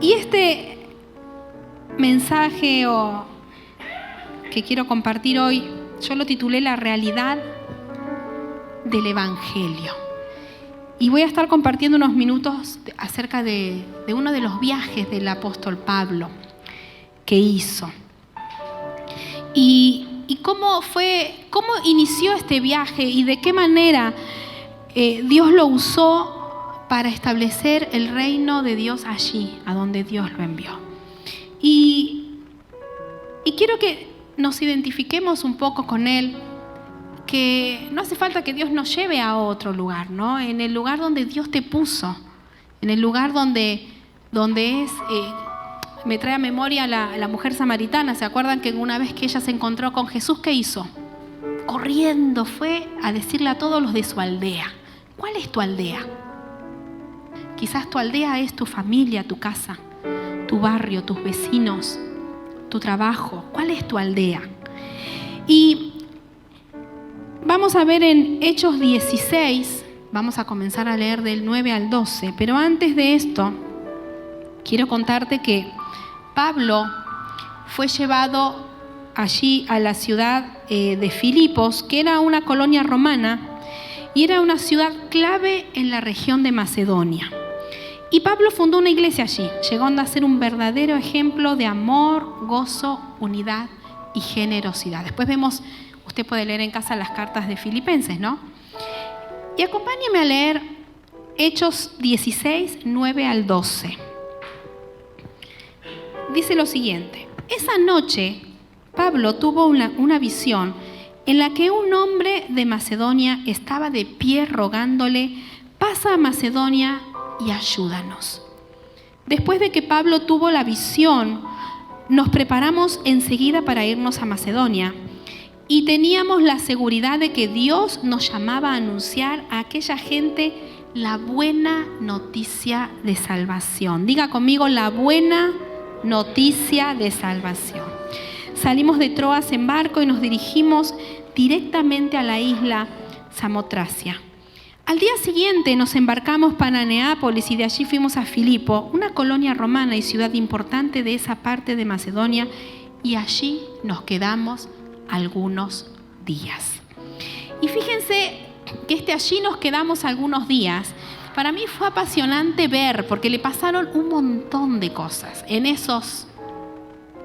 Y este mensaje que quiero compartir hoy, yo lo titulé La realidad del Evangelio. Y voy a estar compartiendo unos minutos acerca de uno de los viajes del apóstol Pablo que hizo. Y cómo inició este viaje y de qué manera Dios lo usó para establecer el reino de Dios allí, a donde Dios lo envió. Y quiero que nos identifiquemos un poco con él, que no hace falta que Dios nos lleve a otro lugar, ¿no? En el lugar donde Dios te puso, en el lugar donde es... me trae a memoria la mujer samaritana. ¿Se acuerdan que una vez que ella se encontró con Jesús, qué hizo? Corriendo fue a decirle a todos los de su aldea. ¿Cuál es tu aldea? Quizás tu aldea es tu familia, tu casa, tu barrio, tus vecinos, tu trabajo. ¿Cuál es tu aldea? Y vamos a ver en Hechos 16, vamos a comenzar a leer del 9 al 12, pero antes de esto, quiero contarte que Pablo fue llevado allí a la ciudad de Filipos, que era una colonia romana y era una ciudad clave en la región de Macedonia. Y Pablo fundó una iglesia allí, llegando a ser un verdadero ejemplo de amor, gozo, unidad y generosidad. Después vemos, usted puede leer en casa las cartas de Filipenses, ¿no? Y acompáñeme a leer Hechos 16, 9 al 12. Dice lo siguiente: esa noche Pablo tuvo una visión en la que un hombre de Macedonia estaba de pie rogándole: pasa a Macedonia y ayúdanos. Después de que Pablo tuvo la visión, nos preparamos enseguida para irnos a Macedonia y teníamos la seguridad de que Dios nos llamaba a anunciar a aquella gente la buena noticia de salvación. Diga conmigo: la buena noticia de salvación. Salimos de Troas en barco y nos dirigimos directamente a la isla Samotracia. Al día siguiente nos embarcamos para Neápolis y de allí fuimos a Filipo, una colonia romana y ciudad importante de esa parte de Macedonia, y allí nos quedamos algunos días. Y fíjense que allí nos quedamos algunos días. Para mí fue apasionante ver, porque le pasaron un montón de cosas en esos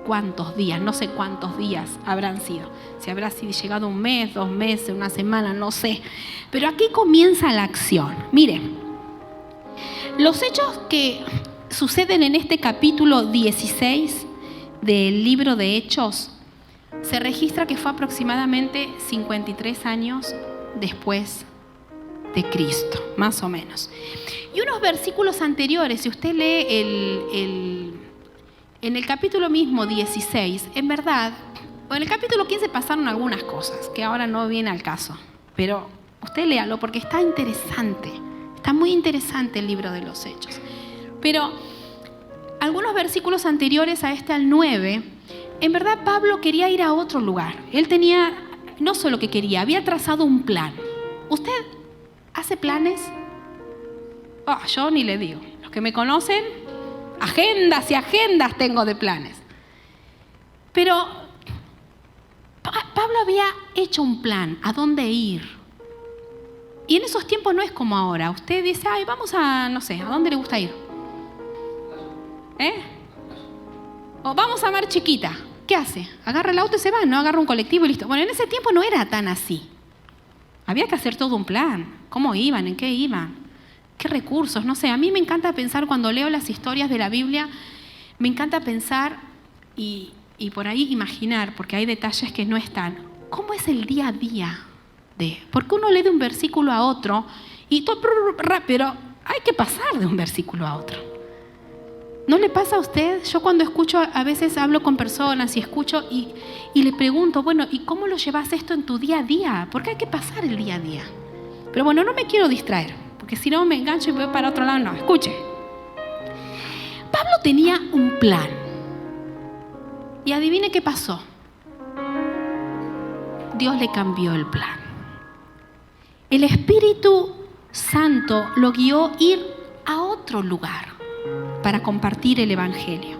cuantos días, no sé cuántos días habrán sido. Si habrá sido llegado un mes, 2 meses, una semana, no sé. Pero aquí comienza la acción. Miren, los hechos que suceden en este capítulo 16 del libro de Hechos, se registra que fue aproximadamente 53 años después de Cristo, más o menos. Y unos versículos anteriores, si usted lee en el capítulo mismo 16, en verdad, en el capítulo 15 pasaron algunas cosas que ahora no viene al caso, pero usted léalo porque está interesante, está muy interesante el libro de los Hechos. Pero algunos versículos anteriores a al 9, en verdad Pablo quería ir a otro lugar. Él tenía, no solo que quería, había trazado un plan. ¿Usted hace planes? Yo ni le digo. Los que me conocen, agendas y agendas tengo de planes. Pero Pablo había hecho un plan, a dónde ir. Y en esos tiempos no es como ahora. Usted dice, vamos a, no sé, ¿a dónde le gusta ir? O vamos a Mar Chiquita. ¿Qué hace? Agarra el auto y se va, no agarra un colectivo y listo. Bueno, en ese tiempo no era tan así. Había que hacer todo un plan. ¿Cómo iban? ¿En qué iban? ¿Qué recursos? No sé, a mí me encanta pensar cuando leo las historias de la Biblia, me encanta pensar y por ahí imaginar, porque hay detalles que no están. ¿Cómo es el día a día porque uno lee de un versículo a otro y todo rápido, hay que pasar de un versículo a otro? ¿No le pasa a usted? Yo cuando escucho, a veces hablo con personas y escucho y le pregunto, bueno, ¿y cómo lo llevas esto en tu día a día? Porque hay que pasar el día a día. Pero bueno, no me quiero distraer, porque si no me engancho y voy para otro lado. No, escuche. Pablo tenía un plan. Y adivine qué pasó. Dios le cambió el plan. El Espíritu Santo lo guió a ir a otro lugar. para compartir el Evangelio.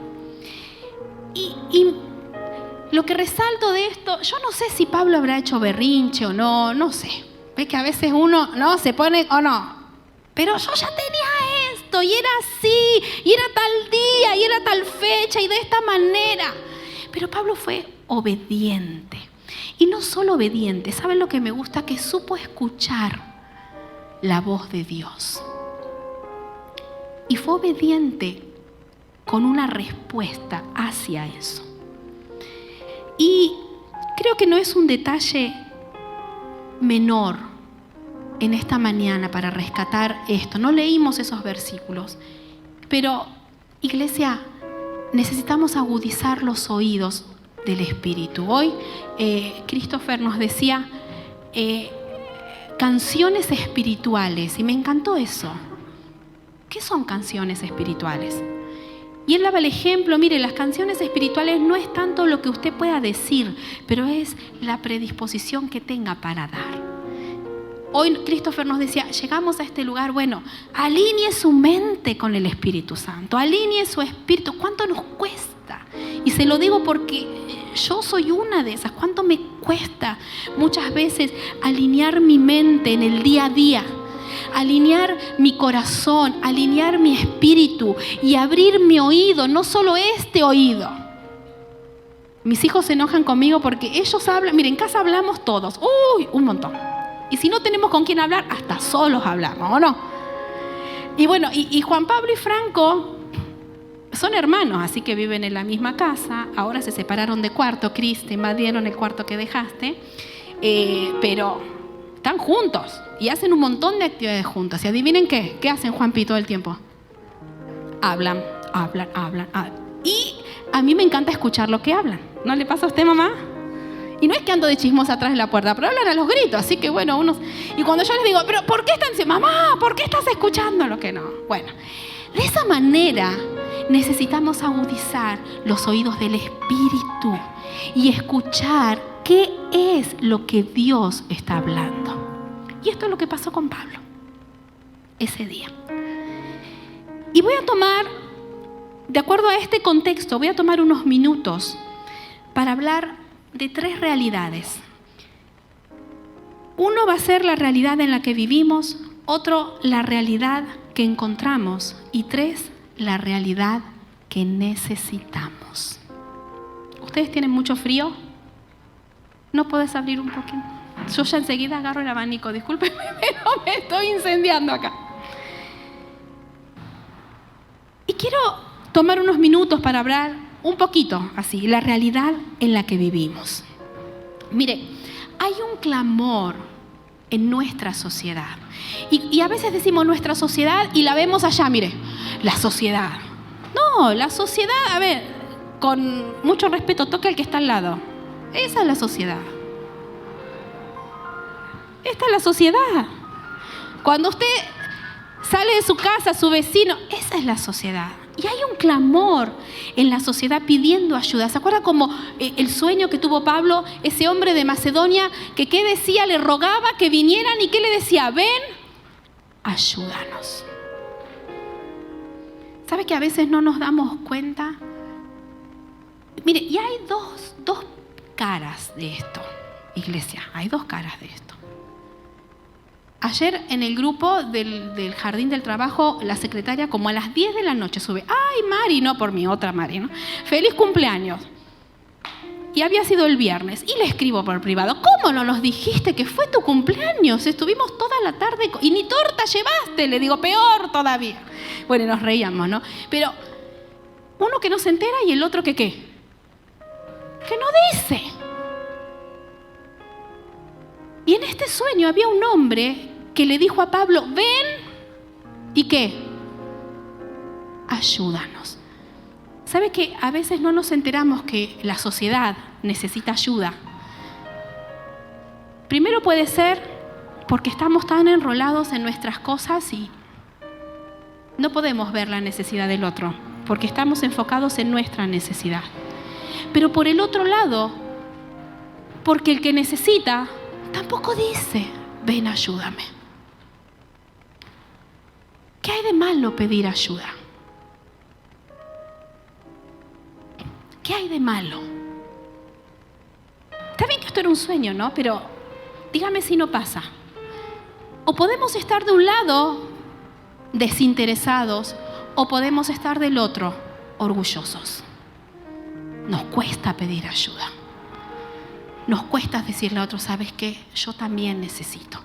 Y lo que resalto de esto, yo no sé si Pablo habrá hecho berrinche o no, no sé. Ves que a veces uno no se pone o no. Pero yo ya tenía esto y era así, y era tal día, y era tal fecha, y de esta manera. Pero Pablo fue obediente. Y no solo obediente, ¿saben lo que me gusta? Que supo escuchar la voz de Dios. Y fue obediente con una respuesta hacia eso. Y creo que no es un detalle menor en esta mañana para rescatar esto. No leímos esos versículos, pero iglesia, necesitamos agudizar los oídos del Espíritu. Hoy Christopher nos decía canciones espirituales y me encantó eso. ¿Qué son canciones espirituales? Y él daba el ejemplo, mire, las canciones espirituales no es tanto lo que usted pueda decir, pero es la predisposición que tenga para dar. Hoy Christopher nos decía, llegamos a este lugar, bueno, alinee su mente con el Espíritu Santo, alinee su espíritu. ¿Cuánto nos cuesta? Y se lo digo porque yo soy una de esas. ¿Cuánto me cuesta muchas veces alinear mi mente en el día a día? Alinear mi corazón, alinear mi espíritu y abrir mi oído, no solo este oído. Mis hijos se enojan conmigo porque ellos hablan, miren, en casa hablamos todos, un montón. Y si no tenemos con quién hablar, hasta solos hablamos, ¿o no? Y bueno, y Juan Pablo y Franco son hermanos, así que viven en la misma casa. Ahora se separaron de cuarto, Cris, te invadieron el cuarto que dejaste, pero están juntos y hacen un montón de actividades juntos. Y adivinen qué hacen Juanpi todo el tiempo. Hablan. Y a mí me encanta escuchar lo que hablan. ¿No le pasa a usted, mamá? Y no es que ando de chismosa atrás de la puerta, pero hablan a los gritos, así que bueno, y cuando yo les digo, pero ¿por qué están diciendo, mamá, por qué estás escuchando lo que no? Bueno, de esa manera necesitamos agudizar los oídos del Espíritu y escuchar qué es lo que Dios está hablando. Y esto es lo que pasó con Pablo ese día. Y voy a tomar, de acuerdo a este contexto, voy a tomar unos minutos para hablar de 3 realidades. Uno va a ser la realidad en la que vivimos, otro la realidad que encontramos y 3, la realidad que necesitamos. ¿Ustedes tienen mucho frío? ¿No puedes abrir un poquito? Yo ya enseguida agarro el abanico, discúlpenme, pero me estoy incendiando acá. Y quiero tomar unos minutos para hablar un poquito así, la realidad en la que vivimos. Mire, hay un clamor en nuestra sociedad. Y a veces decimos nuestra sociedad y la vemos allá, mire, la sociedad. No, la sociedad, a ver, con mucho respeto, toque al que está al lado. Esa es la sociedad. Esta es la sociedad. Cuando usted sale de su casa, su vecino, esa es la sociedad. Y hay un clamor en la sociedad pidiendo ayuda. ¿Se acuerda como el sueño que tuvo Pablo, ese hombre de Macedonia, que qué decía? Le rogaba que vinieran y ¿qué le decía? Ven, ayúdanos. ¿Sabe que a veces no nos damos cuenta? Mire, y hay dos caras de esto, iglesia. Hay 2 caras de esto. Ayer en el grupo del Jardín del Trabajo, la secretaria como a las 10 de la noche sube, ¡ay, Mari! No por mi otra Mari, ¿no? ¡Feliz cumpleaños! Y había sido el viernes. Y le escribo por privado, ¿cómo no nos dijiste que fue tu cumpleaños? Estuvimos toda la tarde y ni torta llevaste. Le digo, peor todavía. Bueno, y nos reíamos, ¿no? Pero uno que no se entera y el otro que ¿qué? Que no dice. Y en este sueño había un hombre que le dijo a Pablo, ven, ¿y qué? Ayúdanos. ¿Sabe que a veces no nos enteramos que la sociedad necesita ayuda? Primero puede ser porque estamos tan enrolados en nuestras cosas y no podemos ver la necesidad del otro, porque estamos enfocados en nuestra necesidad. Pero por el otro lado, porque el que necesita tampoco dice, ven, ayúdame. ¿Qué hay de malo pedir ayuda? ¿qué hay de malo? Está bien que esto era un sueño, ¿no? Pero dígame si no pasa. O podemos estar de un lado desinteresados, o podemos estar del otro orgullosos. Nos cuesta pedir ayuda. Nos cuesta decirle a otro, ¿sabes qué? Yo también necesito.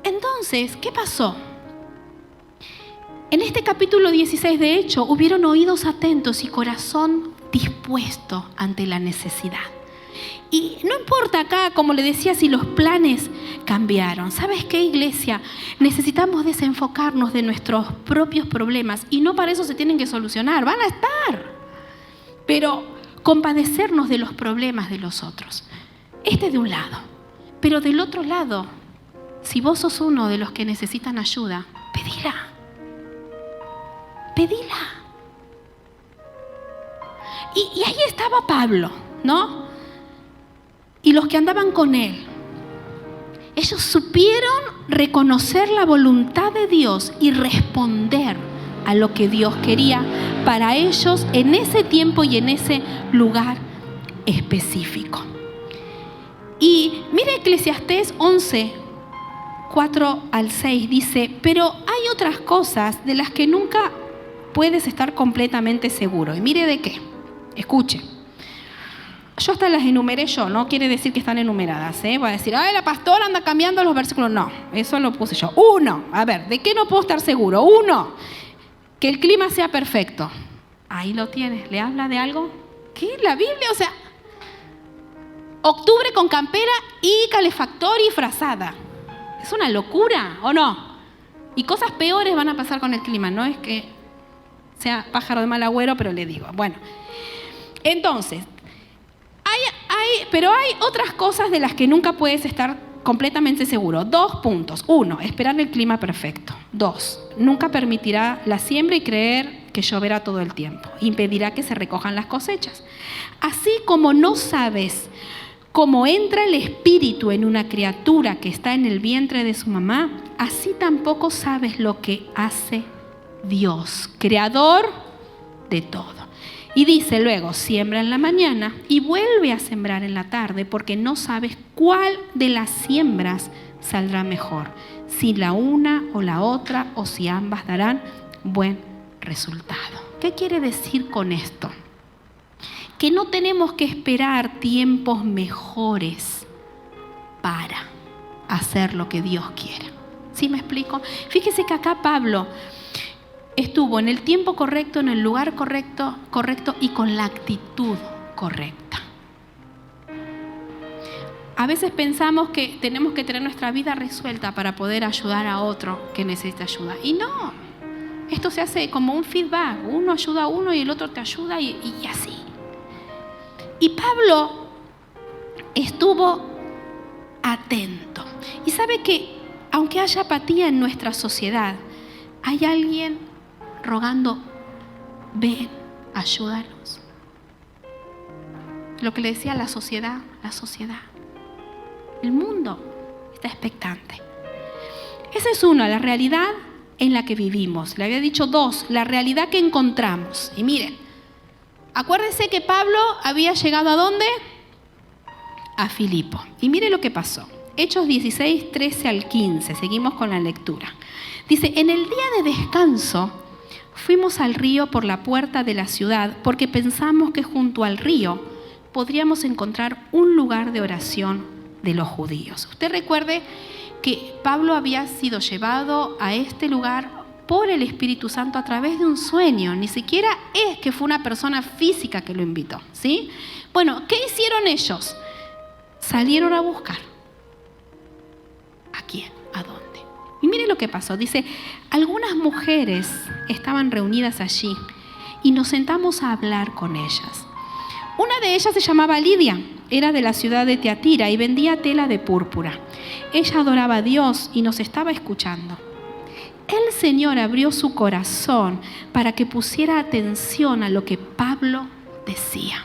Entonces, ¿qué pasó? En este capítulo 16, de hecho, hubieron oídos atentos y corazón dispuesto ante la necesidad. Y no importa acá, como le decía, si los planes cambiaron. ¿Sabes qué, iglesia? Necesitamos desenfocarnos de nuestros propios problemas y no para eso se tienen que solucionar, van a estar. Pero compadecernos de los problemas de los otros. Este de un lado. Pero del otro lado, si vos sos uno de los que necesitan ayuda, pedila. Pedila. Y ahí estaba Pablo, ¿no? Y los que andaban con él. Ellos supieron reconocer la voluntad de Dios y responder a lo que Dios quería para ellos en ese tiempo y en ese lugar específico. Y mire Eclesiastés 11, 4 al 6, dice, pero hay otras cosas de las que nunca puedes estar completamente seguro. Y mire de qué. Escuche. Yo hasta las enumeré yo, no quiere decir que están enumeradas, ¿eh? Va a decir, ay, la pastora anda cambiando los versículos. No, eso lo puse yo. Uno, a ver, ¿de qué no puedo estar seguro? Uno, que el clima sea perfecto. Ahí lo tienes, ¿le habla de algo? ¿Qué? ¿La Biblia? O sea, octubre con campera y calefactor y frazada. Es una locura, ¿o no? Y cosas peores van a pasar con el clima, no es que sea pájaro de mal agüero, pero le digo, bueno. Entonces, pero hay otras cosas de las que nunca puedes estar completamente seguro. 2 puntos. 1, esperar el clima perfecto. 2, nunca permitirá la siembra y creer que lloverá todo el tiempo. Impedirá que se recojan las cosechas. Así como no sabes cómo entra el espíritu en una criatura que está en el vientre de su mamá, así tampoco sabes lo que hace Dios, creador de todo. Y dice luego, siembra en la mañana y vuelve a sembrar en la tarde, porque no sabes cuál de las siembras saldrá mejor, si la una o la otra, o si ambas darán buen resultado. ¿Qué quiere decir con esto? Que no tenemos que esperar tiempos mejores para hacer lo que Dios quiere. ¿Sí me explico? Fíjese que acá Pablo estuvo en el tiempo correcto, en el lugar correcto y con la actitud correcta. A veces pensamos que tenemos que tener nuestra vida resuelta para poder ayudar a otro que necesita ayuda. Y no, esto se hace como un feedback. Uno ayuda a uno y el otro te ayuda y así. Y Pablo estuvo atento. Y sabe que aunque haya apatía en nuestra sociedad, hay alguien rogando, ven, ayúdanos. Lo que le decía la sociedad. El mundo está expectante. Esa es una, la realidad en la que vivimos. Le había dicho 2, la realidad que encontramos. Y miren, acuérdense que Pablo había llegado ¿a dónde? A Filipo. Y mire lo que pasó. Hechos 16, 13 al 15. Seguimos con la lectura. Dice, en el día de descanso fuimos al río por la puerta de la ciudad porque pensamos que junto al río podríamos encontrar un lugar de oración de los judíos. Usted recuerde que Pablo había sido llevado a este lugar por el Espíritu Santo a través de un sueño. Ni siquiera es que fue una persona física que lo invitó, ¿sí? Bueno, ¿qué hicieron ellos? Salieron a buscar. ¿A quién? ¿A dónde? Y mire lo que pasó. Dice, algunas mujeres estaban reunidas allí y nos sentamos a hablar con ellas. Una de ellas se llamaba Lidia, era de la ciudad de Tiatira y vendía tela de púrpura. Ella adoraba a Dios y nos estaba escuchando. El Señor abrió su corazón para que pusiera atención a lo que Pablo decía.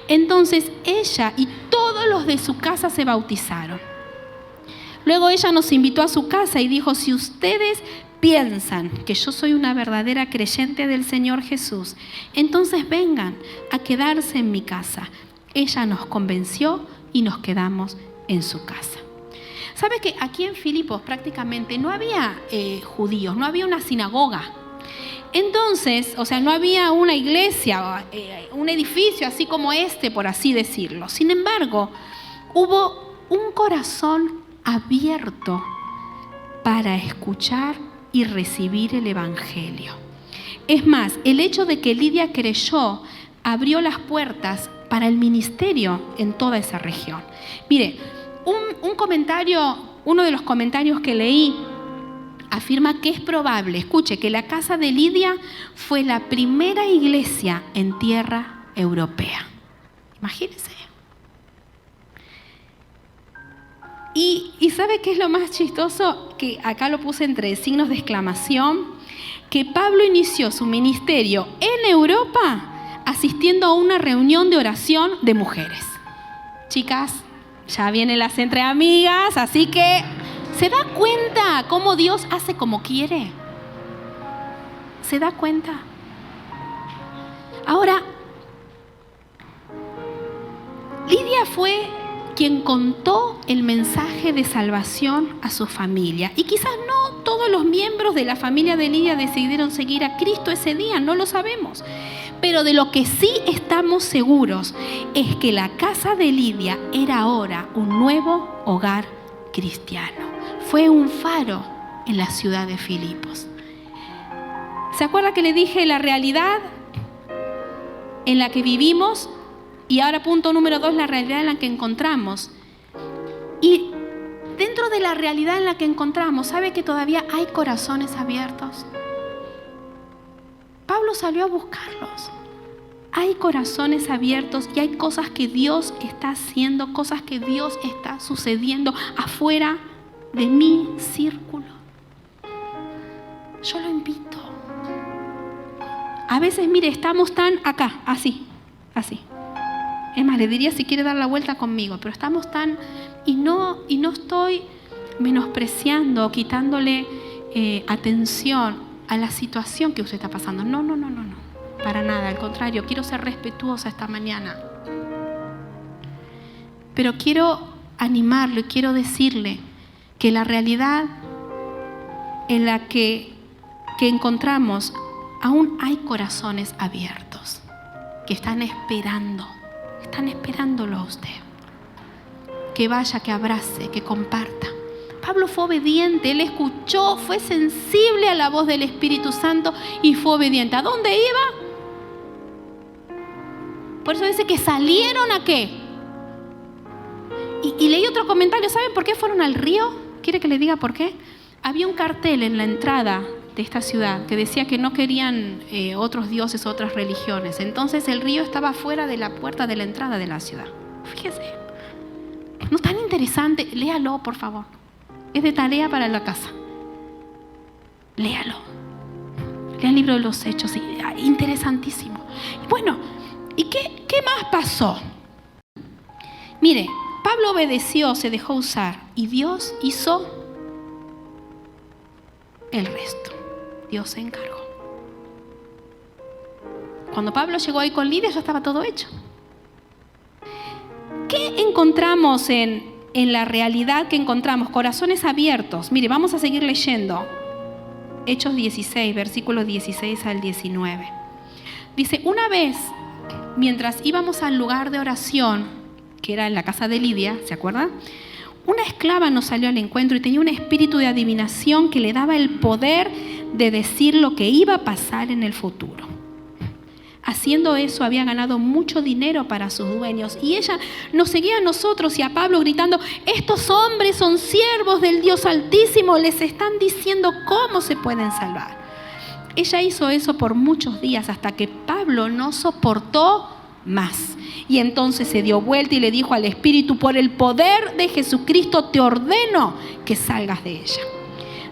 Entonces ella y todos los de su casa se bautizaron. Luego ella nos invitó a su casa y dijo: si ustedes piensan que yo soy una verdadera creyente del Señor Jesús, entonces vengan a quedarse en mi casa. Ella nos convenció y nos quedamos en su casa. ¿Sabe que aquí en Filipos prácticamente no había judíos, no había una sinagoga? Entonces, o sea, no había una iglesia, un edificio así como este, por así decirlo. Sin embargo, hubo un corazón abierto para escuchar y recibir el Evangelio. Es más, el hecho de que Lidia creyó abrió las puertas para el ministerio en toda esa región. Mire, un comentario, uno de los comentarios que leí, afirma que es probable, escuche, que la casa de Lidia fue la primera iglesia en tierra europea. Imagínense. Y ¿sabe qué es lo más chistoso? Que acá lo puse entre signos de exclamación, que Pablo inició su ministerio en Europa asistiendo a una reunión de oración de mujeres. Chicas, ya vienen las entre amigas, así que ¿se da cuenta cómo Dios hace como quiere? ¿Se da cuenta? Ahora, Lidia fue quien contó el mensaje de salvación a su familia. Y quizás no todos los miembros de la familia de Lidia decidieron seguir a Cristo ese día, no lo sabemos. Pero de lo que sí estamos seguros es que la casa de Lidia era ahora un nuevo hogar cristiano. Fue un faro en la ciudad de Filipos. ¿Se acuerda que le dije la realidad en la que vivimos? Y ahora punto número 2, la realidad en la que encontramos. Y dentro de la realidad en la que encontramos, ¿sabe que todavía hay corazones abiertos? Pablo salió a buscarlos. Hay corazones abiertos y hay cosas que Dios está haciendo, cosas que Dios está sucediendo afuera de mi círculo. Yo lo invito. A veces, mire, estamos tan acá, así. Es más, le diría si quiere dar la vuelta conmigo, pero estamos tan... Y no estoy menospreciando o quitándole atención a la situación que usted está pasando. No. Para nada, al contrario, quiero ser respetuosa esta mañana. Pero quiero animarlo y quiero decirle que la realidad en la que encontramos, aún hay corazones abiertos que están esperándolo a usted. Que vaya, que abrace, que comparta. Pablo fue obediente, él escuchó, fue sensible a la voz del Espíritu Santo y fue obediente. ¿A dónde iba? Por eso dice que salieron ¿a qué? Y leí otro comentario. ¿Saben por qué fueron al río? ¿Quiere que le diga por qué? Había un cartel en la entrada de esta ciudad que decía que no querían otros dioses, otras religiones. Entonces el río estaba fuera de la puerta de la entrada de la ciudad. Fíjese, no es tan interesante. Léalo, por favor. Es de tarea para la casa. Léalo. Lea el libro de los Hechos. Interesantísimo. Bueno, ¿y qué más pasó? Mire, Pablo obedeció, se dejó usar y Dios hizo el resto. Dios se encargó. Cuando Pablo llegó ahí con Lidia ya estaba todo hecho. ¿Qué encontramos en la realidad que encontramos? Corazones abiertos. Mire, vamos a seguir leyendo. Hechos 16, versículos 16 al 19. Dice, una vez, mientras íbamos al lugar de oración, que era en la casa de Lidia, ¿se acuerdan? Una esclava nos salió al encuentro y tenía un espíritu de adivinación que le daba el poder de decir lo que iba a pasar en el futuro. Haciendo eso había ganado mucho dinero para sus dueños y ella nos seguía a nosotros y a Pablo gritando, estos hombres son siervos del Dios Altísimo, les están diciendo cómo se pueden salvar. Ella hizo eso por muchos días hasta que Pablo no soportó más. Y entonces se dio vuelta y le dijo al espíritu, por el poder de Jesucristo te ordeno que salgas de ella.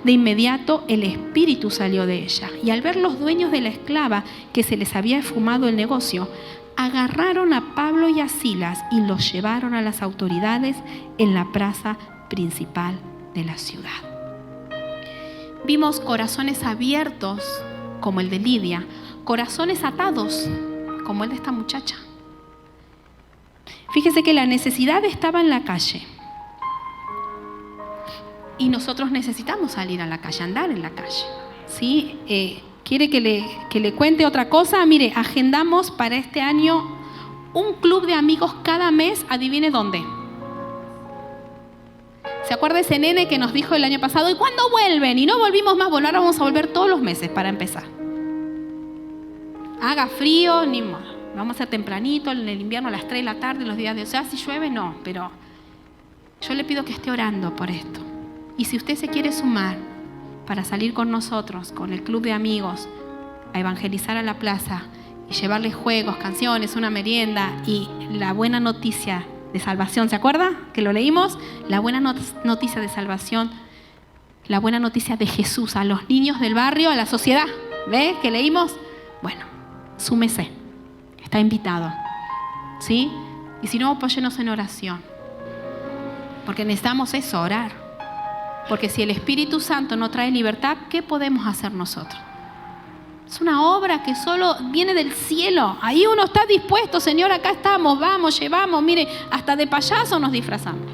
De inmediato el espíritu salió de ella y al ver los dueños de la esclava que se les había esfumado el negocio, agarraron a Pablo y a Silas y los llevaron a las autoridades en la plaza principal de la ciudad. Vimos corazones abiertos, como el de Lidia, corazones atados, como el de esta muchacha. Fíjese que la necesidad estaba en la calle. Y nosotros necesitamos salir a la calle, andar en la calle. ¿Sí? ¿Quiere que le cuente otra cosa? Mire, agendamos para este año un club de amigos cada mes, adivine dónde. ¿Se acuerda ese nene que nos dijo el año pasado? ¿Y cuándo vuelven? Y no volvimos más, bueno, ahora vamos a volver todos los meses para empezar. Haga frío, ni más. Vamos a hacer tempranito, en el invierno a las 3 de la tarde, los días de... O sea, si llueve, no, pero yo le pido que esté orando por esto. Y si usted se quiere sumar para salir con nosotros, con el club de amigos, a evangelizar a la plaza y llevarles juegos, canciones, una merienda y la buena noticia de salvación, ¿se acuerda? Que lo leímos, la buena noticia de salvación, la buena noticia de Jesús a los niños del barrio, a la sociedad, ¿ve? Que leímos, bueno, súmese, está invitado, ¿sí? Y si no, apóyenos en oración, porque necesitamos eso, orar, porque si el Espíritu Santo no trae libertad, ¿qué podemos hacer nosotros? Es una obra que solo viene del cielo. Ahí uno está dispuesto, Señor, acá estamos, vamos, llevamos. Mire, hasta de payaso nos disfrazamos.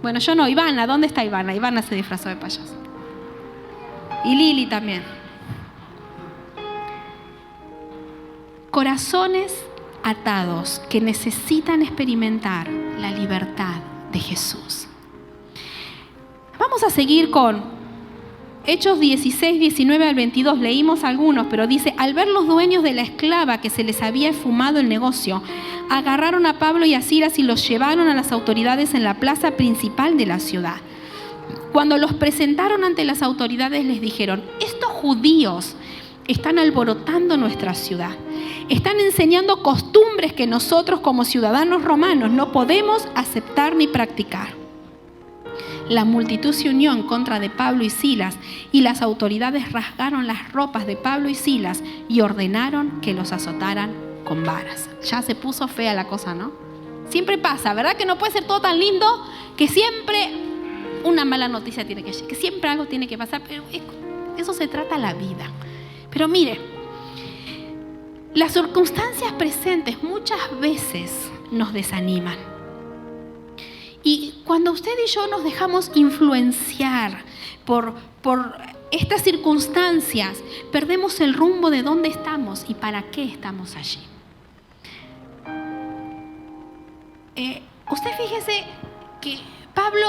Bueno, yo no, Ivana, ¿dónde está Ivana? Ivana se disfrazó de payaso. Y Lili también. Corazones atados que necesitan experimentar la libertad de Jesús. Vamos a seguir con Hechos 16, 19 al 22, leímos algunos, pero dice, al ver los dueños de la esclava que se les había esfumado el negocio, agarraron a Pablo y a Silas y los llevaron a las autoridades en la plaza principal de la ciudad. Cuando los presentaron ante las autoridades les dijeron, estos judíos están alborotando nuestra ciudad, están enseñando costumbres que nosotros como ciudadanos romanos no podemos aceptar ni practicar. La multitud se unió en contra de Pablo y Silas y las autoridades rasgaron las ropas de Pablo y Silas y ordenaron que los azotaran con varas. Ya se puso fea la cosa, ¿no? Siempre pasa, ¿verdad? Que no puede ser todo tan lindo, que siempre una mala noticia tiene que llegar, que siempre algo tiene que pasar, pero eso se trata la vida. Pero mire, las circunstancias presentes muchas veces nos desaniman. Y cuando usted y yo nos dejamos influenciar por estas circunstancias, perdemos el rumbo de dónde estamos y para qué estamos allí. Usted fíjese que Pablo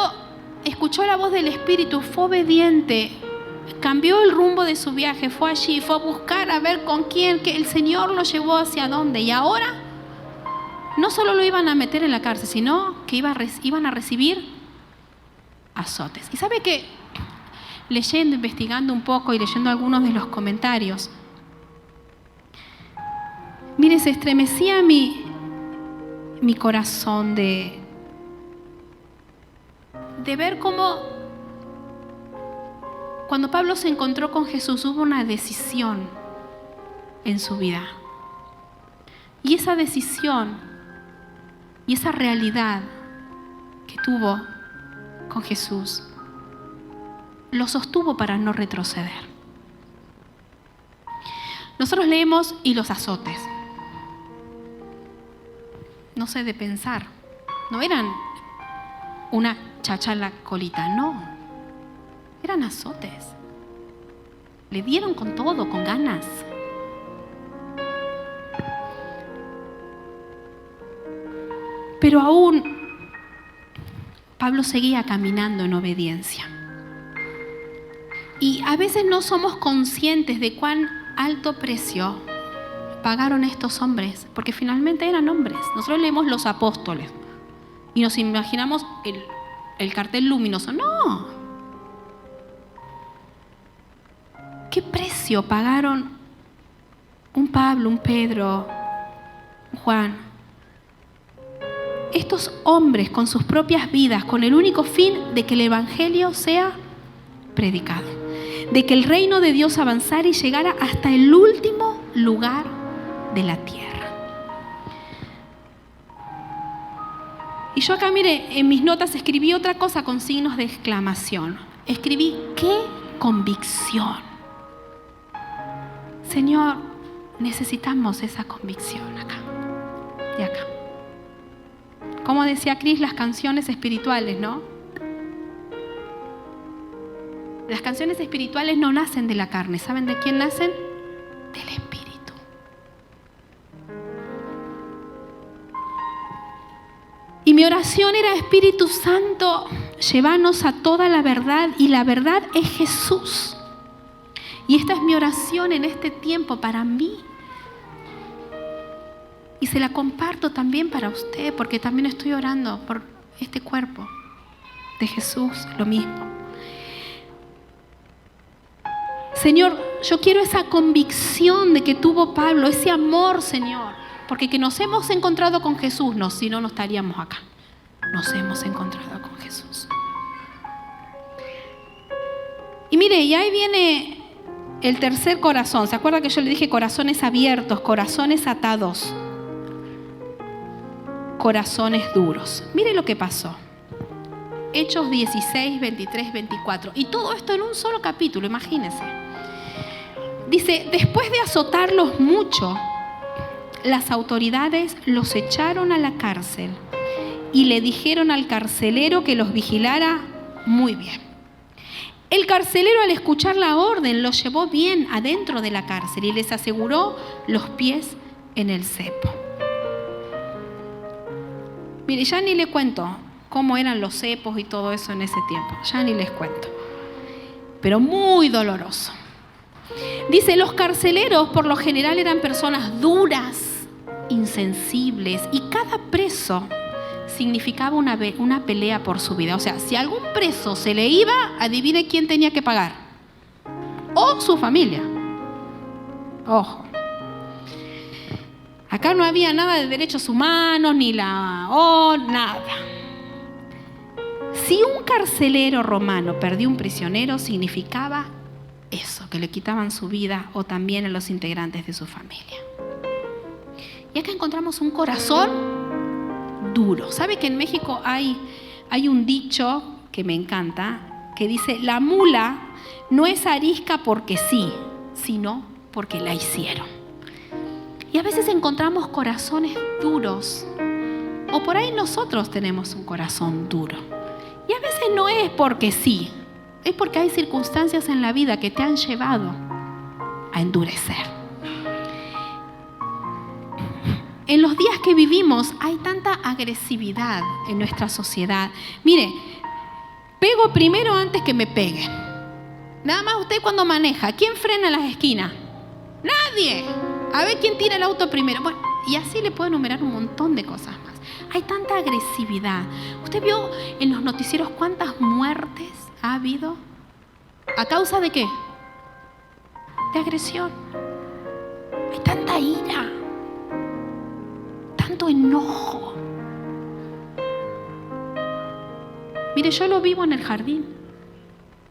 escuchó la voz del Espíritu, fue obediente, cambió el rumbo de su viaje, fue allí, fue a buscar a ver con quién, que el Señor lo llevó hacia dónde. Y ahora no solo lo iban a meter en la cárcel, sino que iban a recibir azotes. Y sabe que leyendo, investigando un poco y leyendo algunos de los comentarios, mire, se estremecía mi corazón de ver cómo cuando Pablo se encontró con Jesús hubo una decisión en su vida. Y esa decisión y esa realidad que tuvo con Jesús lo sostuvo para no retroceder. Nosotros leemos y los azotes. No sé, de pensar. No eran una chacha en la colita, no. Eran azotes. Le dieron con todo, con ganas. Pero aún Pablo seguía caminando en obediencia. Y a veces no somos conscientes de cuán alto precio pagaron estos hombres, porque finalmente eran hombres. Nosotros leemos los apóstoles y nos imaginamos el cartel luminoso. No. ¿Qué precio pagaron un Pablo, un Pedro, un Juan? Estos hombres con sus propias vidas, con el único fin de que el Evangelio sea predicado, de que el reino de Dios avanzara y llegara hasta el último lugar de la tierra. Y yo acá, mire, en mis notas escribí otra cosa con signos de exclamación. escribí, qué convicción. Señor, necesitamos esa convicción acá y acá. Como decía Cris, las canciones espirituales, ¿no? Las canciones espirituales no nacen de la carne. ¿Saben de quién nacen? Del Espíritu. Y mi oración era: Espíritu Santo, llévanos a toda la verdad, y la verdad es Jesús. Y esta es mi oración en este tiempo para mí. Y se la comparto también para usted, porque también estoy orando por este cuerpo de Jesús, lo mismo. Señor, yo quiero esa convicción de que tuvo Pablo, ese amor, Señor, porque que nos hemos encontrado con Jesús, no, si no, no estaríamos acá. Nos hemos encontrado con Jesús. Y mire, y ahí viene el tercer corazón. ¿Se acuerda que yo le dije corazones abiertos, corazones atados, corazones duros? Mire lo que pasó. Hechos 16, 23, 24. Y todo esto en un solo capítulo, imagínense. Dice, después de azotarlos mucho, las autoridades los echaron a la cárcel y le dijeron al carcelero que los vigilara muy bien. El carcelero, al escuchar la orden, los llevó bien adentro de la cárcel y les aseguró los pies en el cepo. Mire, ya ni le cuento cómo eran los cepos y todo eso en ese tiempo. Ya ni les cuento. Pero muy doloroso. Dice, los carceleros por lo general eran personas duras, insensibles, y cada preso significaba una pelea por su vida. O sea, si algún preso se le iba, adivine quién tenía que pagar. O su familia. Ojo. Acá no había nada de derechos humanos, ni nada. Si un carcelero romano perdía un prisionero, significaba eso, que le quitaban su vida o también a los integrantes de su familia. Y acá encontramos un corazón duro. ¿Sabe que en México hay un dicho que me encanta, que dice, la mula no es arisca porque sí, sino porque la hicieron? Y a veces encontramos corazones duros, o por ahí nosotros tenemos un corazón duro. Y a veces no es porque sí, es porque hay circunstancias en la vida que te han llevado a endurecer. En los días que vivimos hay tanta agresividad en nuestra sociedad. Mire, pego primero antes que me peguen. Nada más usted cuando maneja, ¿quién frena en las esquinas? Nadie. A ver quién tira el auto primero. Bueno, y así le puedo enumerar un montón de cosas más. Hay tanta agresividad. ¿Usted vio en los noticieros cuántas muertes ha habido? ¿A causa de qué? De agresión. Hay tanta ira, tanto enojo. Mire, yo lo vivo en el jardín.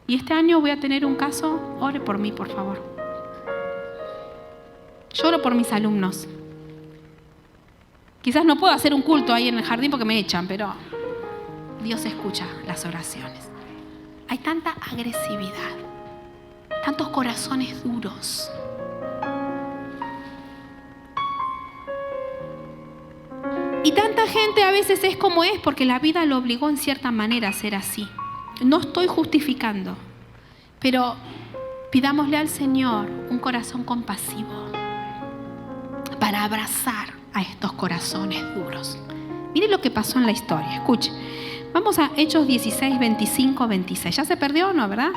Y este año voy a tener un caso. Ore por mí, por favor. Lloro por mis alumnos. Quizás no puedo hacer un culto ahí en el jardín porque me echan, pero Dios escucha las oraciones. Hay tanta agresividad, tantos corazones duros. Y tanta gente a veces es como es porque la vida lo obligó en cierta manera a ser así. No estoy justificando, pero pidámosle al Señor un corazón compasivo para abrazar a estos corazones duros. Miren lo que pasó en la historia, escuche. Vamos a Hechos 16, 25, 26. ¿Ya se perdió o no, verdad?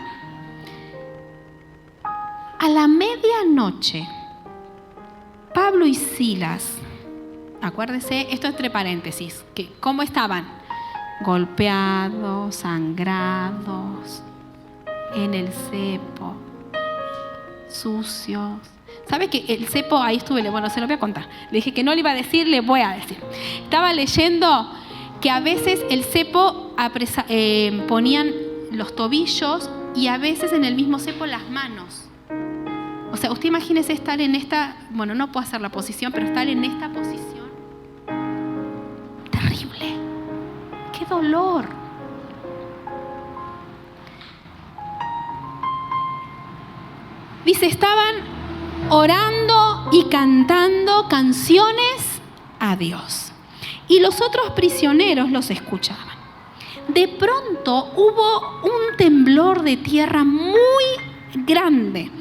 A la medianoche, Pablo y Silas, acuérdese, esto entre paréntesis, que ¿cómo estaban? Golpeados, sangrados, en el cepo, sucios. ¿Sabe que el cepo, ahí estuve, bueno, se lo voy a contar. Le dije que no le iba a decir, le voy a decir. Estaba leyendo que a veces el cepo ponían los tobillos y a veces en el mismo cepo las manos. O sea, usted imagínese estar en esta, bueno, no puedo hacer la posición, pero estar en esta posición. Terrible. ¡Qué dolor! Dice, estaban orando y cantando canciones a Dios. Y los otros prisioneros los escuchaban. De pronto hubo un temblor de tierra muy grande,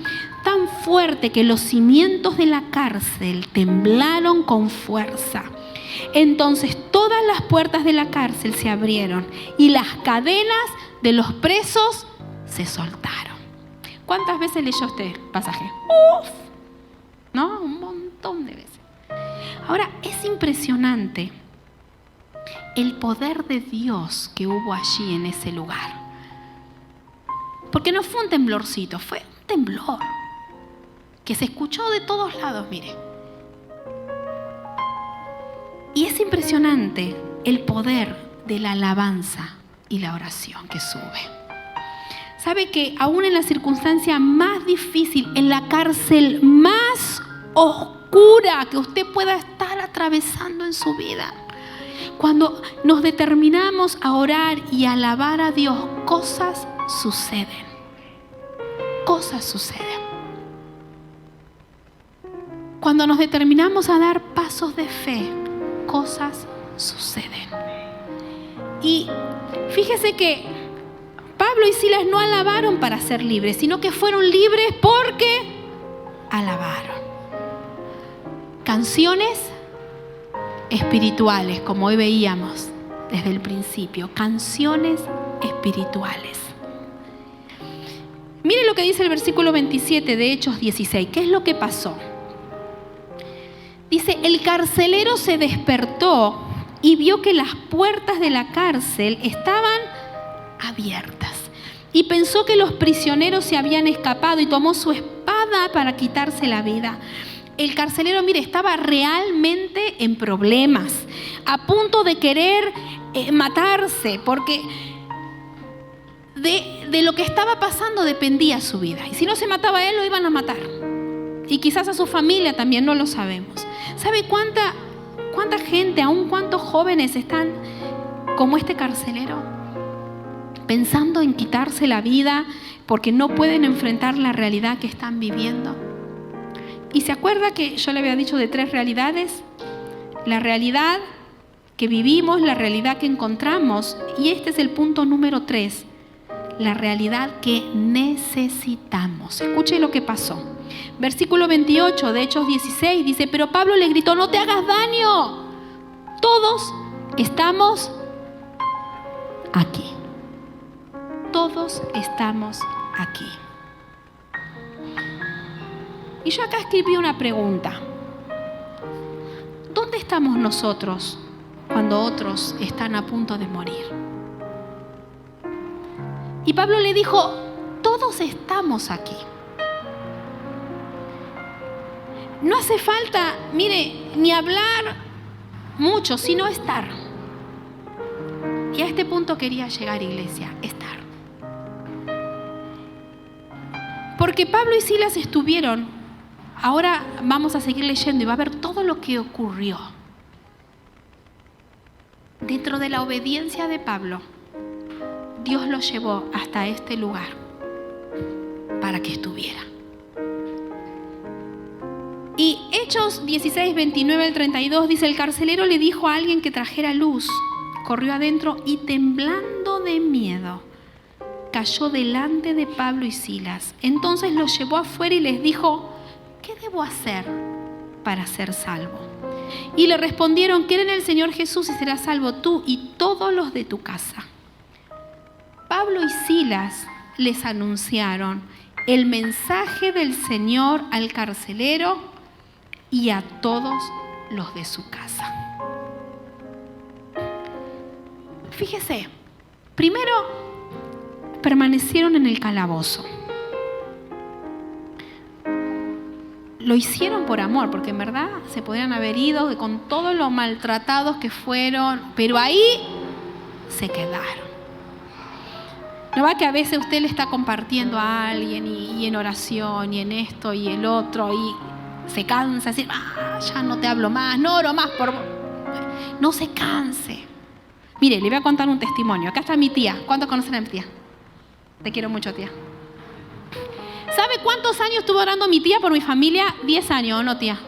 tan fuerte que los cimientos de la cárcel temblaron con fuerza. Entonces todas las puertas de la cárcel se abrieron y las cadenas de los presos se soltaron. ¿Cuántas veces leyó este pasaje? ¡Uf! ¿No? Un montón de veces. Ahora, es impresionante el poder de Dios que hubo allí en ese lugar. Porque no fue un temblorcito, fue un temblor que se escuchó de todos lados, mire. Y es impresionante el poder de la alabanza y la oración que sube. ¿Sabe que aún en la circunstancia más difícil, en la cárcel más oscura que usted pueda estar atravesando en su vida, cuando nos determinamos a orar y a alabar a Dios, cosas suceden? Cosas suceden. Cuando nos determinamos a dar pasos de fe, cosas suceden. Y fíjese que Pablo y Silas no alabaron para ser libres, sino que fueron libres porque alabaron. Canciones espirituales, como hoy veíamos desde el principio, canciones espirituales. Mire lo que dice el versículo 27 de Hechos 16. ¿Qué es lo que pasó? Dice, el carcelero se despertó y vio que las puertas de la cárcel estaban abiertas. Y pensó que los prisioneros se habían escapado y tomó su espada para quitarse la vida. El carcelero, mire, estaba realmente en problemas, a punto de querer matarse, porque de lo que estaba pasando dependía su vida. Y si no se mataba a él, lo iban a matar. Y quizás a su familia también, no lo sabemos. ¿Sabe cuánta gente, aún cuántos jóvenes están como este carcelero? Pensando en quitarse la vida porque no pueden enfrentar la realidad que están viviendo. ¿Y se acuerda que yo le había dicho de 3 realidades? La realidad que vivimos, la realidad que encontramos, y este es el punto número 3, la realidad que necesitamos. Escuche lo que pasó. Versículo 28 de Hechos 16 dice, pero Pablo le gritó, no te hagas daño, todos estamos aquí. Todos estamos aquí. Y yo acá escribí una pregunta. ¿Dónde estamos nosotros cuando otros están a punto de morir? Y Pablo le dijo, todos estamos aquí. No hace falta, mire, ni hablar mucho, sino estar. Y a este punto quería llegar, iglesia, estar. Porque Pablo y Silas estuvieron, ahora vamos a seguir leyendo y va a ver todo lo que ocurrió. Dentro de la obediencia de Pablo, Dios lo llevó hasta este lugar para que estuviera. Y Hechos 16, 29 al 32 dice, el carcelero le dijo a alguien que trajera luz, corrió adentro y temblando de miedo, cayó delante de Pablo y Silas. Entonces los llevó afuera y les dijo, ¿qué debo hacer para ser salvo? Y le respondieron, cree en el Señor Jesús y serás salvo tú y todos los de tu casa. Pablo y Silas les anunciaron el mensaje del Señor al carcelero y a todos los de su casa. Fíjese, primero permanecieron en el calabozo. Lo hicieron por amor, porque en verdad se podrían haber ido con todo lo maltratados que fueron, pero ahí se quedaron. ¿No va que a veces usted le está compartiendo a alguien y en oración y en esto y el otro y se cansa de decir, ya no te hablo más, no oro más por vos? No se canse. Mire, le voy a contar un testimonio. Acá está mi tía. ¿Cuántos conocen a mi tía? Te quiero mucho, tía. ¿Sabe ¿Sabe cuántos años estuvo orando mi tía por mi familia? 10 años, ¿o no, tía?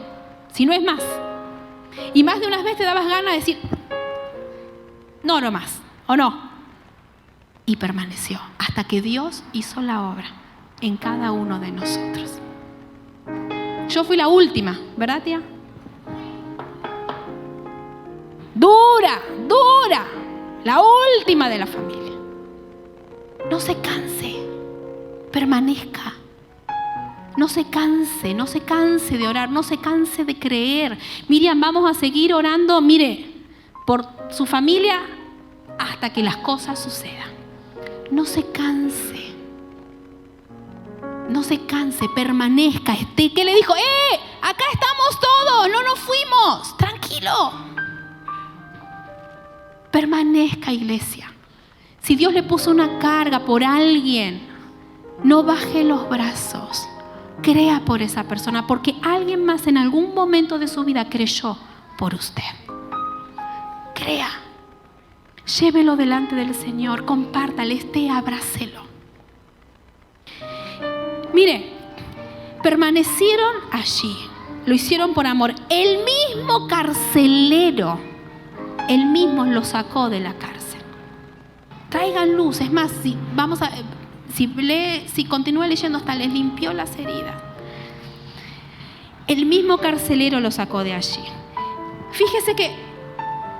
Si no es más. Y más de unas veces te dabas ganas de decir, no oro más, ¿o no? Y permaneció hasta que Dios hizo la obra en cada uno de nosotros. Yo fui la última, ¿verdad, tía? Dura, la última de la familia. No se canse, permanezca. No se canse de orar, no se canse de creer. Miriam, vamos a seguir orando, mire, por su familia hasta que las cosas sucedan. No se canse, permanezca. ¿Qué le dijo? Acá estamos todos, no nos fuimos, tranquilo. Permanezca, iglesia. Si Dios le puso una carga por alguien, no baje los brazos. Crea por esa persona, porque alguien más en algún momento de su vida creyó por usted. Crea. Llévelo delante del Señor, compártale, abrácelo. Mire, permanecieron allí, lo hicieron por amor. El mismo carcelero, él mismo lo sacó de la cárcel. Traigan luz, es más, si continúa leyendo hasta les limpió las heridas. El mismo carcelero lo sacó de allí. Fíjese que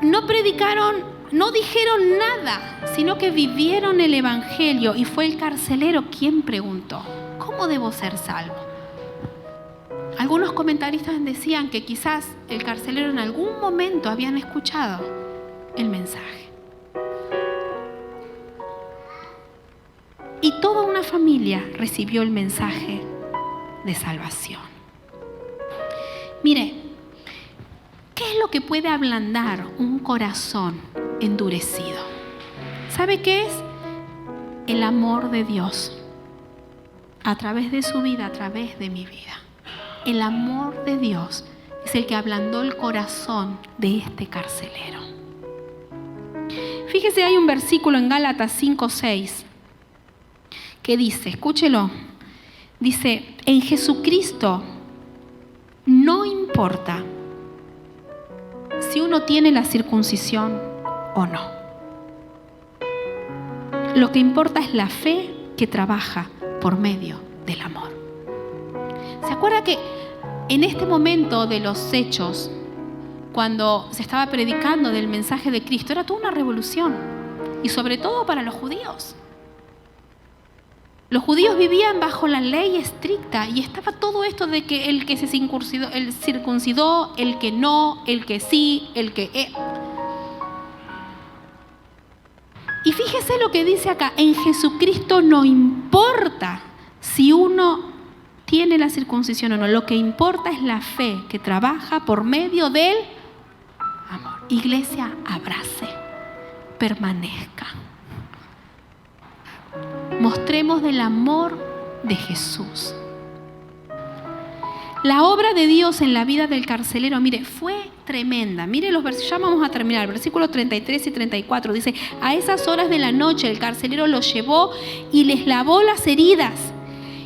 no predicaron, no dijeron nada, sino que vivieron el evangelio, y fue el carcelero quien preguntó, ¿cómo debo ser salvo? Algunos comentaristas decían que quizás el carcelero en algún momento habían escuchado el mensaje. Y toda una familia recibió el mensaje de salvación. Mire, ¿qué es lo que puede ablandar un corazón endurecido? ¿Sabe qué es? El amor de Dios a través de su vida, a través de mi vida. El amor de Dios es el que ablandó el corazón de este carcelero. Fíjese, hay un versículo en Gálatas 5:6 que dice, escúchelo, dice, en Jesucristo no importa si uno tiene la circuncisión o no. Lo que importa es la fe que trabaja por medio del amor. ¿Se acuerda que en este momento de los hechos, cuando se estaba predicando del mensaje de Cristo, era toda una revolución? Y sobre todo para los judíos. Los judíos vivían bajo la ley estricta y estaba todo esto de que el que se circuncidó, el que no, el que sí, el que... Y fíjese lo que dice acá, en Jesucristo no importa si uno tiene la circuncisión o no, lo que importa es la fe que trabaja por medio del amor. Iglesia, abrace, permanezca. Mostremos del amor de Jesús. La obra de Dios en la vida del carcelero, mire, fue tremenda. Mire los versículos, ya vamos a terminar. Versículos 33 y 34 dice, a esas horas de la noche el carcelero los llevó y les lavó las heridas.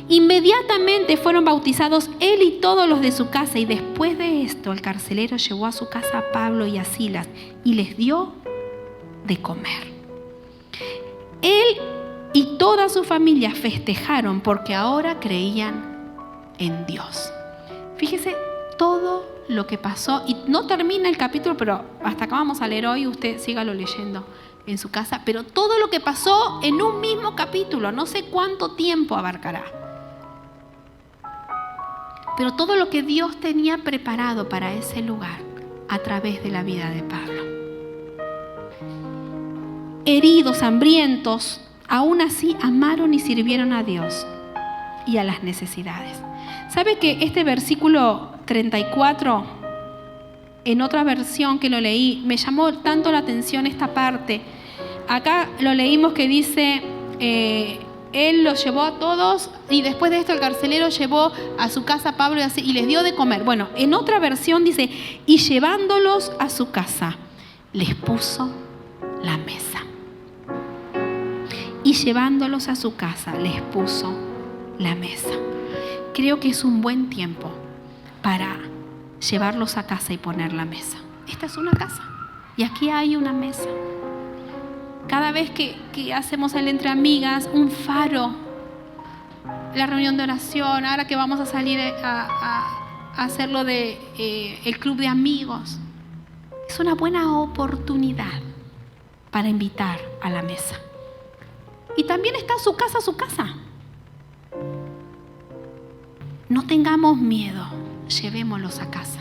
Inmediatamente fueron bautizados él y todos los de su casa, y después de esto el carcelero llevó a su casa a Pablo y a Silas y les dio de comer. Él y toda su familia festejaron porque ahora creían en Dios. Fíjese todo lo que pasó, y no termina el capítulo, pero hasta acá vamos a leer hoy, usted sígalo leyendo en su casa, pero todo lo que pasó en un mismo capítulo, no sé cuánto tiempo abarcará, pero todo lo que Dios tenía preparado para ese lugar a través de la vida de Pablo. Heridos, hambrientos, aún así amaron y sirvieron a Dios y a las necesidades. ¿Sabe que este versículo 34, en otra versión que lo leí, me llamó tanto la atención esta parte? Acá lo leímos que dice, él los llevó a todos y después de esto el carcelero llevó a su casa a Pablo y les dio de comer. Bueno, en otra versión dice, y llevándolos a su casa, les puso la mesa. Y llevándolos a su casa, les puso la mesa. creo que es un buen tiempo para llevarlos a casa y poner la mesa. Esta es una casa y aquí hay una mesa. Cada vez que hacemos el Entre Amigas, un faro, la reunión de oración, ahora que vamos a salir a hacerlo de el club de amigos, es una buena oportunidad para invitar a la mesa. Y también está su casa, No tengamos miedo, llevémoslos a casa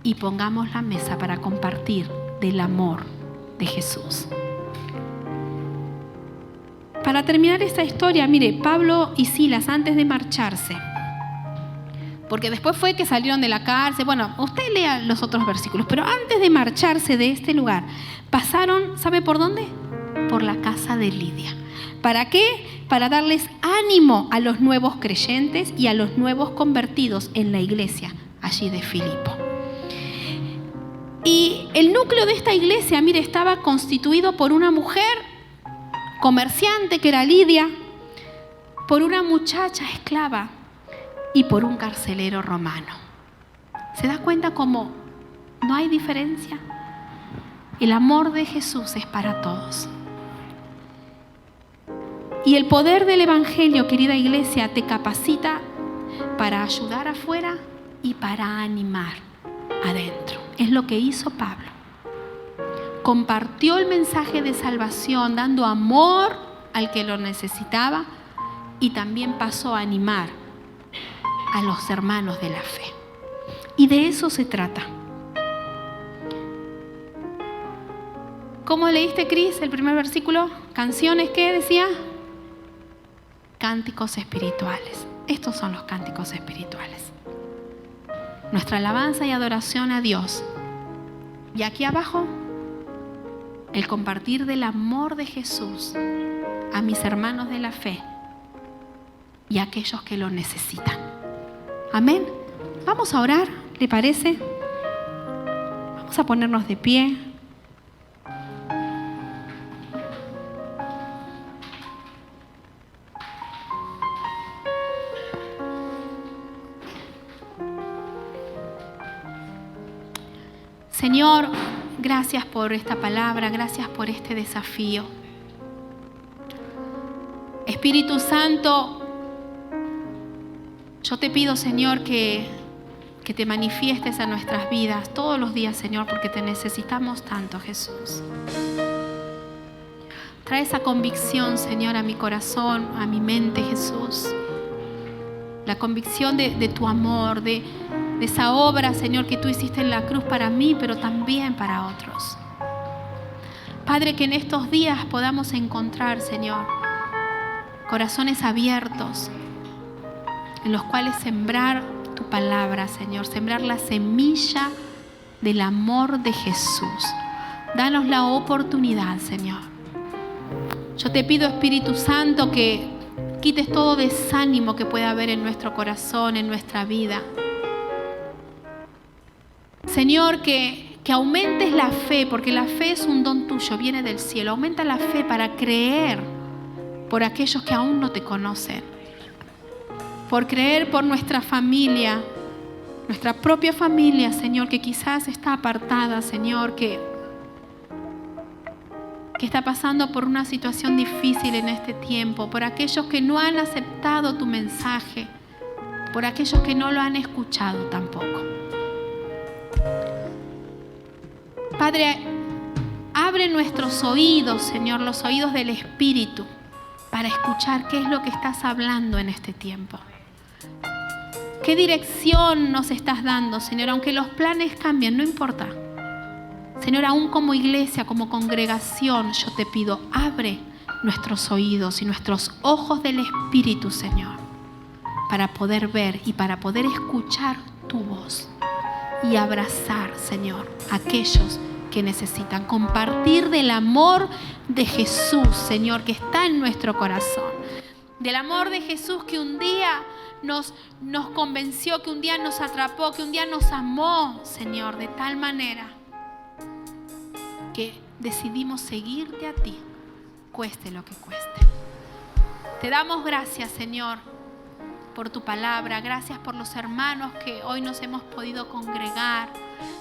y pongamos la mesa para compartir del amor de Jesús. Para terminar esta historia, mire, Pablo y Silas, antes de marcharse, porque después fue que salieron de la cárcel, bueno, usted lea los otros versículos, pero antes de marcharse de este lugar, pasaron, ¿sabe por dónde? Por la casa de Lidia. ¿Para qué? Para darles ánimo a los nuevos creyentes y a los nuevos convertidos en la iglesia allí de Filipo. Y el núcleo de esta iglesia, mire, estaba constituido por una mujer comerciante que era Lidia, por una muchacha esclava y por un carcelero romano. ¿Se da cuenta cómo no hay diferencia? El amor de Jesús es para todos. Y el poder del Evangelio, querida iglesia, te capacita para ayudar afuera y para animar adentro. Es lo que hizo Pablo. Compartió el mensaje de salvación, dando amor al que lo necesitaba, y también pasó a animar a los hermanos de la fe. Y de eso se trata. ¿Cómo leíste, Cris, el primer versículo? Canciones, ¿qué decía? Cánticos espirituales. Estos son los cánticos espirituales. Nuestra alabanza y adoración a Dios. Y aquí abajo, el compartir del amor de Jesús a mis hermanos de la fe y a aquellos que lo necesitan. Amén. Vamos a orar, ¿le parece? Vamos a ponernos de pie. Señor, gracias por esta palabra, gracias por este desafío. Espíritu Santo, yo te pido, Señor, que te manifiestes a nuestras vidas todos los días, Señor, porque te necesitamos tanto, Jesús. Trae esa convicción, Señor, a mi corazón, a mi mente, Jesús. La convicción de tu amor, de esa obra, Señor, que tú hiciste en la cruz para mí, pero también para otros. Padre, que en estos días podamos encontrar, Señor, corazones abiertos en los cuales sembrar tu palabra, Señor, sembrar la semilla del amor de Jesús. Danos la oportunidad, Señor. Yo te pido, Espíritu Santo, que quites todo desánimo que pueda haber en nuestro corazón, en nuestra vida. Señor, que aumentes la fe, porque la fe es un don tuyo, viene del cielo. Aumenta la fe para creer por aquellos que aún no te conocen. Por creer por nuestra familia, nuestra propia familia, Señor, que quizás está apartada, Señor, que está pasando por una situación difícil en este tiempo. Por aquellos que no han aceptado tu mensaje, por aquellos que no lo han escuchado tampoco. Padre, abre nuestros oídos, Señor, los oídos del Espíritu, para escuchar qué es lo que estás hablando en este tiempo. ¿Qué dirección nos estás dando, Señor? Aunque los planes cambien, no importa. Señor, aún como iglesia, como congregación, yo te pido, abre nuestros oídos y nuestros ojos del Espíritu, Señor, para poder ver y para poder escuchar tu voz y abrazar, Señor, a aquellos que necesitan compartir del amor de Jesús, Señor, que está en nuestro corazón. Del amor de Jesús que un día nos convenció, que un día nos atrapó, que un día nos amó, Señor, de tal manera que decidimos seguirte a ti, cueste lo que cueste. Te damos gracias, Señor, por tu palabra. Gracias por los hermanos que hoy nos hemos podido congregar.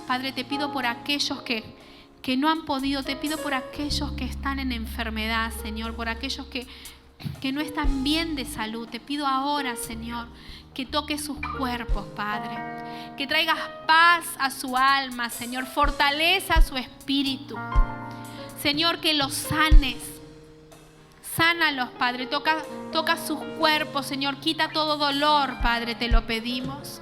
Padre, te pido por aquellos que no han podido. Te pido por aquellos que están en enfermedad, Señor. Por aquellos que no están bien de salud. Te pido ahora, Señor, que toques sus cuerpos, Padre. Que traigas paz a su alma, Señor. Fortaleza a su espíritu. Señor, que los sanes. Sánalos, Padre. Toca sus cuerpos, Señor. Quita todo dolor, Padre. Te lo pedimos.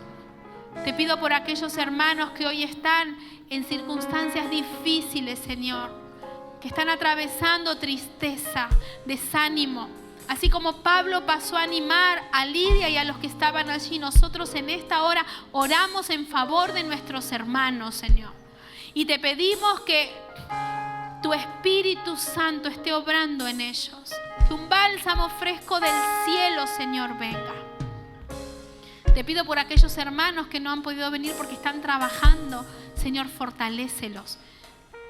Te pido por aquellos hermanos que hoy están en circunstancias difíciles, Señor. Que están atravesando tristeza, desánimo. Así como Pablo pasó a animar a Lidia y a los que estaban allí, nosotros en esta hora oramos en favor de nuestros hermanos, Señor. Y te pedimos que tu Espíritu Santo esté obrando en ellos. Que un bálsamo fresco del cielo, Señor, venga. Te pido por aquellos hermanos que no han podido venir porque están trabajando. Señor, fortalécelos.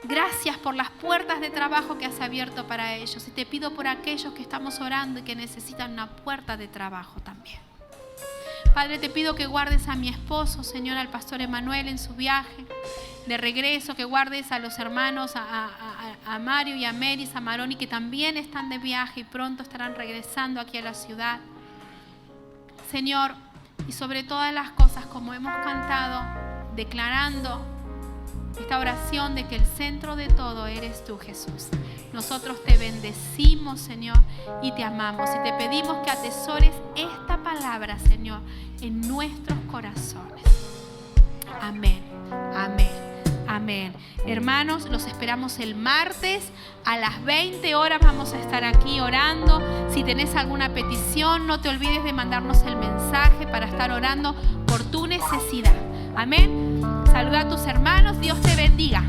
Gracias por las puertas de trabajo que has abierto para ellos. Y te pido por aquellos que estamos orando y que necesitan una puerta de trabajo también. Padre, te pido que guardes a mi esposo, Señor, al pastor Emanuel en su viaje de regreso. Que guardes a los hermanos, a Mario y a Meris, a Maroni, que también están de viaje y pronto estarán regresando aquí a la ciudad. Señor, y sobre todas las cosas, como hemos cantado, declarando esta oración de que el centro de todo eres tú, Jesús. Nosotros te bendecimos, Señor, y te amamos. Y te pedimos que atesores esta palabra, Señor, en nuestros corazones. Amén, amén, amén. Hermanos, los esperamos el martes a las 20 horas. Vamos a estar aquí orando. Si tenés alguna petición, no te olvides de mandarnos el mensaje para estar orando por tu necesidad. Amén. Saluda a tus hermanos. Dios te bendiga.